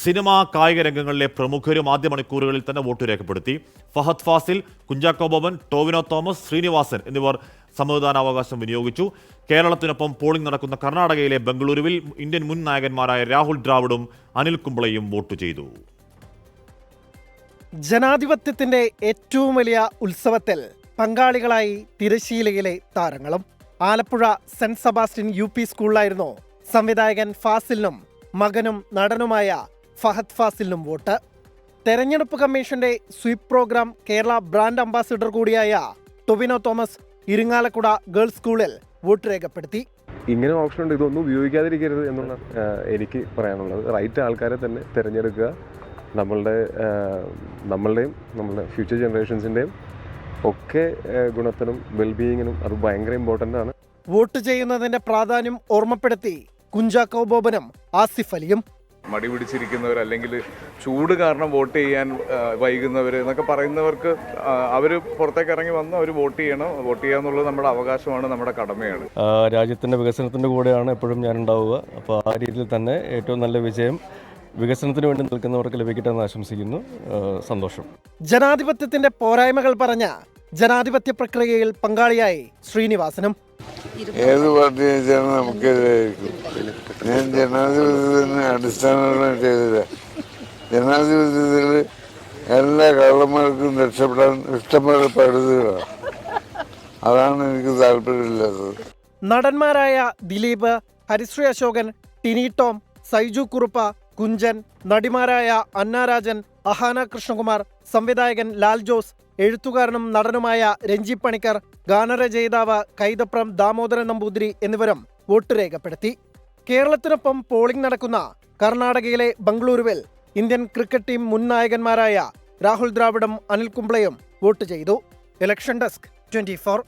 Cinema കായിക രംഗങ്ങളിലെ പ്രമുഖരും ആദ്യ മണിക്കൂറുകളിൽ തന്നെ വോട്ട് രേഖപ്പെടുത്തി. ഫഹദ് ഫാസിൽ, കുഞ്ചാക്കോ ബോബൻ, ടോവിനോ തോമസ്, ശ്രീനിവാസൻ എന്നിവർ സമ്മതിദാനാവകാശം വിനിയോഗിച്ചു. കേരളത്തിനൊപ്പം പോളിംഗ് നടക്കുന്ന കർണാടകയിലെ ബംഗളൂരുവിൽ ഇന്ത്യൻ മുൻ നായകന്മാരായ രാഹുൽ ദ്രാവിഡും അനിൽ കുംബ്ലെയും വോട്ട് ചെയ്തു. ജനാധിപത്യത്തിന്റെ ഏറ്റവും വലിയ ഉത്സവത്തിൽ പങ്കാളികളായി തിരശീലയിലെ താരങ്ങളും. ആലപ്പുഴ സെന്റ് സെബാസ്റ്റ്യൻ UP സ്കൂളിലായിരുന്നു സംവിധായകൻ ഫാസിലിനും മകനും നടനുമായ ഫഹദ് ഫാസിലിനും വോട്ട്. തെരഞ്ഞെടുപ്പ് കമ്മീഷന്റെ SVEEP programme Kerala brand ambassador കൂടിയായ ടൊവിനോ തോമസ് ഇരിങ്ങാലക്കുട ഗേൾസ് സ്കൂളിൽ വോട്ട് രേഖപ്പെടുത്തി. ഇങ്ങനെ ഓപ്ഷൻ ഉണ്ട്, ഇതൊന്നും ഉപയോഗിക്കാതിരിക്കരുത് എന്നുള്ള എനിക്ക് പറയാനുള്ളത്. റൈറ്റ് ആൾക്കാരെ തന്നെ തിരഞ്ഞെടുക്കുക. നമ്മളുടെയും നമ്മളുടെ ഫ്യൂച്ചർ ജനറേഷൻസിൻ്റെയും ഒക്കെ ഗുണത്തിനും വെൽബീയിങ്ങിനും അത് ഭയങ്കര ഇമ്പോർട്ടൻ്റ് ആണ്. വോട്ട് ചെയ്യുന്നതിന്റെ പ്രാധാന്യം ഓർമ്മപ്പെടുത്തി കുഞ്ചാക്കോ ബോബനും ആസിഫ് അലിയും. മടി പിടിച്ചിരിക്കുന്നവർ അല്ലെങ്കിൽ ചൂട് കാരണം വോട്ട് ചെയ്യാൻ വൈകുന്നവർ എന്നൊക്കെ പറയുന്നവർക്ക് അവർ പുറത്തേക്ക് ഇറങ്ങി വന്ന് അവർ വോട്ട് ചെയ്യണം. വോട്ട് ചെയ്യുക എന്നുള്ളത് നമ്മുടെ അവകാശമാണ്, നമ്മുടെ കടമയാണ്. രാജ്യത്തിൻ്റെ വികസനത്തിൻ്റെ കൂടെയാണ് എപ്പോഴും ഞാനുണ്ടാവുക. അപ്പോൾ ആ രീതിയിൽ തന്നെ ഏറ്റവും നല്ല വിജയം വികസനത്തിന് വേണ്ടി നിൽക്കുന്നവർക്ക് ലഭിക്കട്ടെ എന്ന് ആശംസിക്കുന്നു. സന്തോഷം. ജനാധിപത്യത്തിന്റെ പോരായ്മകൾ പറഞ്ഞ ജനാധിപത്യ പ്രക്രിയയിൽ പങ്കാളിയായി ശ്രീനിവാസനും. ഏത് പാർട്ടി വെച്ചാലും നമുക്കെതിരായിരിക്കും. ഞാൻ ജനാധിപത്യത്തിന് അടിസ്ഥാനപരമായി ചെയ്തില്ല. ജനാധിപത്യത്തിൽ എല്ലാ കള്ളന്മാർക്കും രക്ഷപ്പെടാൻ ഇഷ്ടംപോലെ പഴുതുകളാണ്. അതാണ് എനിക്ക് താല്പര്യമില്ലാത്തത്. നടന്മാരായ ദിലീപ്, ഹരിശ്രീ അശോകൻ, ടിനി ടോം, സൈജു കുറുപ്പ, കുഞ്ചൻ, നടിമാരായ അന്ന രാജൻ, അഹാന കൃഷ്ണകുമാർ, സംവിധായകൻ ലാൽ ജോസ്, എഴുത്തുകാരനും നടനുമായ രഞ്ജി പണിക്കർ, ഗാനരചയിതാവ് കൈതപ്രം ദാമോദരൻ നമ്പൂതിരി എന്നിവരും വോട്ട് രേഖപ്പെടുത്തി. കേരളത്തിനൊപ്പം പോളിംഗ് നടക്കുന്ന കർണാടകയിലെ ബംഗളൂരുവിൽ ഇന്ത്യൻ ക്രിക്കറ്റ് ടീം മുൻ നായകന്മാരായ രാഹുൽ ദ്രാവിഡും അനിൽ കുംബ്ലെയും വോട്ട് ചെയ്തു. Election desk 24.